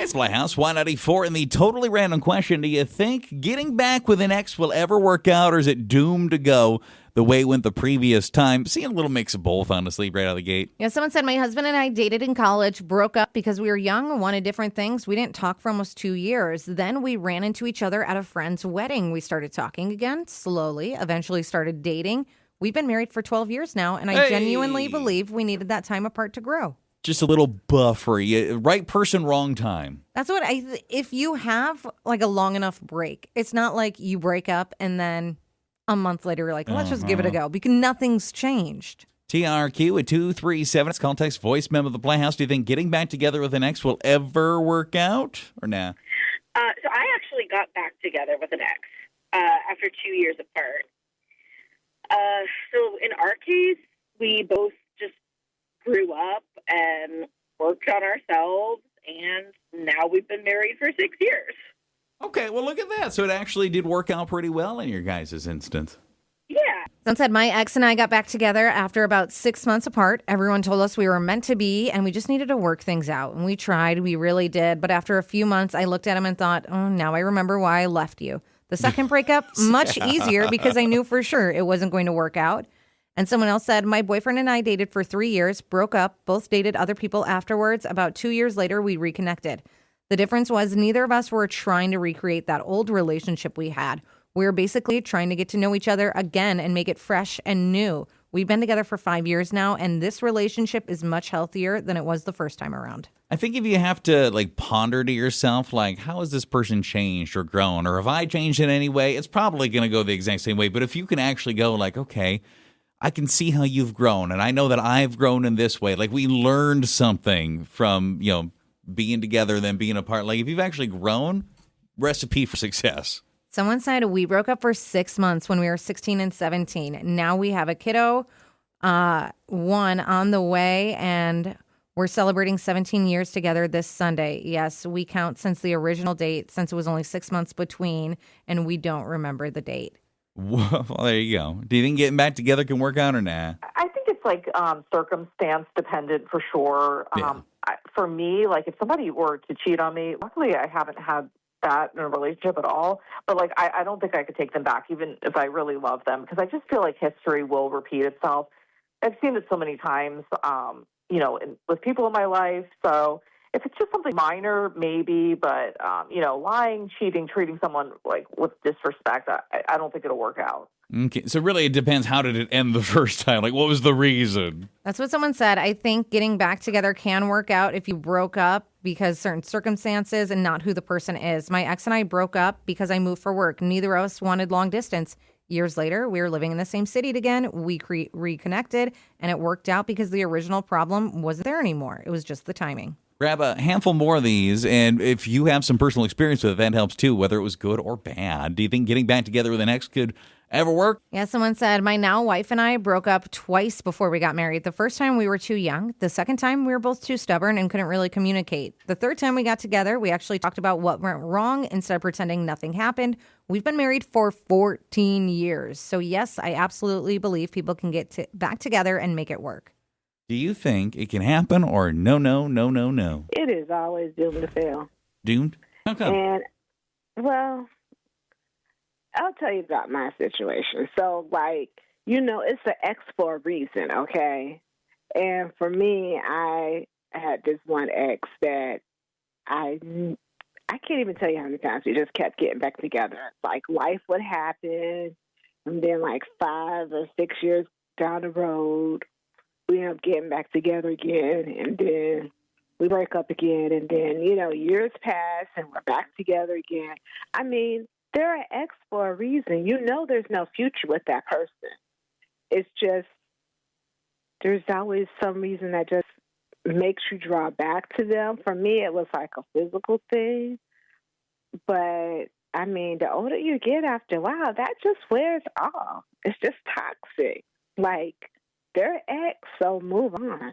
It's Playhouse 194 and the totally random question. Do you think getting back with an ex will ever work out, or is it doomed to go the way it went the previous time? Seeing a little mix of both, honestly, right out of the gate. Yeah, someone said my husband and I dated in college, broke up because we were young and wanted different things. We didn't talk for almost 2 years. Then we ran into each other at a friend's wedding. We started talking again, slowly, eventually started dating. We've been married for 12 years now, and I genuinely believe we needed that time apart to grow. Just a little buffery. Right person, wrong time. That's what if you have like a long enough break, it's not like you break up and then a month later you're like, let's just give it a go because nothing's changed. TRQ at 237. It's call, text, voice memo of the Playhouse. Do you think getting back together with an ex will ever work out or nah? So I actually got back together with an ex after 2 years apart. So in our case, we both just grew up and worked on ourselves, and now we've been married for 6 years. Okay, well, look at that. So it actually did work out pretty well in your guys' instance. Yeah. Someone said my ex and I got back together after about 6 months apart. Everyone told us we were meant to be, and we just needed to work things out. And we tried. We really did. But after a few months, I looked at him and thought, oh, now I remember why I left you. The second breakup, much easier because I knew for sure it wasn't going to work out. And someone else said, my boyfriend and I dated for 3 years, broke up, both dated other people afterwards. About 2 years later, we reconnected. The difference was neither of us were trying to recreate that old relationship we had. We were basically trying to get to know each other again and make it fresh and new. We've been together for 5 years now, and this relationship is much healthier than it was the first time around. I think if you have to ponder to yourself, how has this person changed or grown, or have I changed in any way, it's probably going to go the exact same way. But if you can actually go okay, I can see how you've grown, and I know that I've grown in this way. We learned something from, being together than being apart. If you've actually grown, recipe for success. Someone said we broke up for 6 months when we were 16 and 17. Now we have a kiddo, one on the way, and we're celebrating 17 years together this Sunday. Yes, we count since the original date, since it was only 6 months between, and we don't remember the date. Well, there you go. Do you think getting back together can work out or nah? I think it's circumstance dependent for sure. Yeah. For me, if somebody were to cheat on me, luckily I haven't had that in a relationship at all. But I don't think I could take them back, even if I really love them, because I just feel like history will repeat itself. I've seen it so many times, with people in my life. So if it's just something minor, maybe, but lying, cheating, treating someone with disrespect, I don't think it'll work out. Okay, so really it depends. How did it end the first time? What was the reason? That's what someone said. I think getting back together can work out if you broke up because certain circumstances and not who the person is. My ex and I broke up because I moved for work. Neither of us wanted long distance. Years later, we were living in the same city again. We reconnected, and it worked out because the original problem wasn't there anymore. It was just the timing. Grab a handful more of these, and if you have some personal experience with it, that helps too, whether it was good or bad. Do you think getting back together with an ex could ever work? Yeah, someone said, my now wife and I broke up twice before we got married. The first time we were too young. The second time we were both too stubborn and couldn't really communicate. The third time we got together, we actually talked about what went wrong instead of pretending nothing happened. We've been married for 14 years. So yes, I absolutely believe people can get back together and make it work. Do you think it can happen or no? It is always doomed to fail. Doomed? How come? And, well, I'll tell you about my situation. So, it's an ex for a reason, okay? And for me, I had this one ex that I can't even tell you how many times we just kept getting back together. Life would happen, and then 5 or 6 years down the road, we end up getting back together again, and then we break up again, and then, years pass, and we're back together again. I mean, they're an ex for a reason. There's no future with that person. It's just, there's always some reason that just makes you draw back to them. For me, it was a physical thing. But, the older you get after a while, that just wears off. It's just toxic. They're ex, so move on.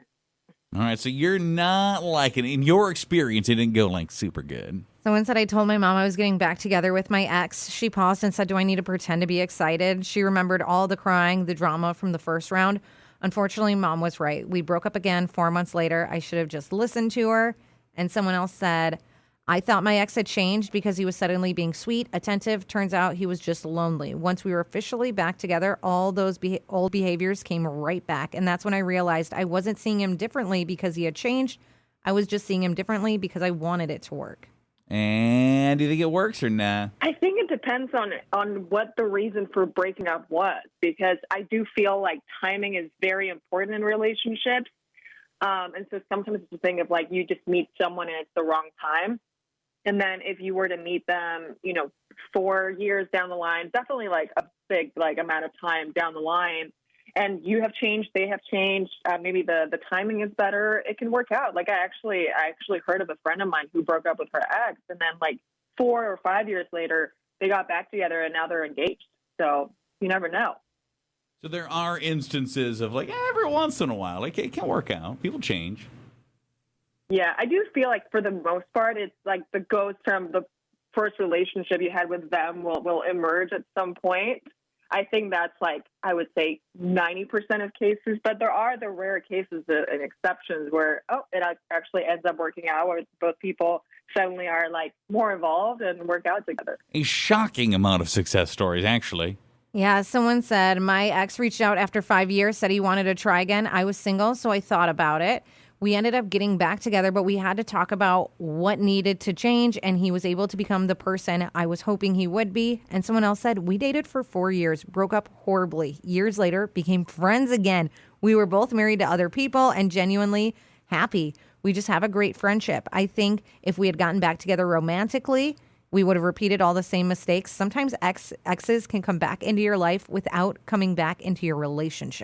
All right, so you're not liking it. In your experience, it didn't go super good. Someone said, I told my mom I was getting back together with my ex. She paused and said, do I need to pretend to be excited? She remembered all the crying, the drama from the first round. Unfortunately, Mom was right. We broke up again 4 months later. I should have just listened to her. And someone else said, I thought my ex had changed because he was suddenly being sweet, attentive. Turns out he was just lonely. Once we were officially back together, all those old behaviors came right back. And that's when I realized I wasn't seeing him differently because he had changed. I was just seeing him differently because I wanted it to work. And do you think it works or nah? I think it depends on what the reason for breaking up was, because I do feel like timing is very important in relationships. And so sometimes it's a thing of like you just meet someone and it's the wrong time. And then if you were to meet them, 4 years down the line, definitely like a big amount of time down the line, and you have changed, they have changed, maybe the timing is better, it can work out. Like I actually heard of a friend of mine who broke up with her ex, and then like 4 or 5 years later, they got back together and now they're engaged. So you never know. So there are instances of like every once in a while, like it can work out. People change. Yeah, I do feel like for the most part, it's like the ghost from the first relationship you had with them will emerge at some point. I think that's like, I would say 90% of cases, but there are the rare cases and exceptions where, it actually ends up working out where both people suddenly are like more involved and work out together. A shocking amount of success stories, actually. Yeah, someone said, my ex reached out after 5 years, said he wanted to try again. I was single, so I thought about it. We ended up getting back together, but we had to talk about what needed to change, and he was able to become the person I was hoping he would be. And someone else said, we dated for 4 years, broke up horribly. Years later, became friends again. We were both married to other people and genuinely happy. We just have a great friendship. I think if we had gotten back together romantically, we would have repeated all the same mistakes. Sometimes exes can come back into your life without coming back into your relationship.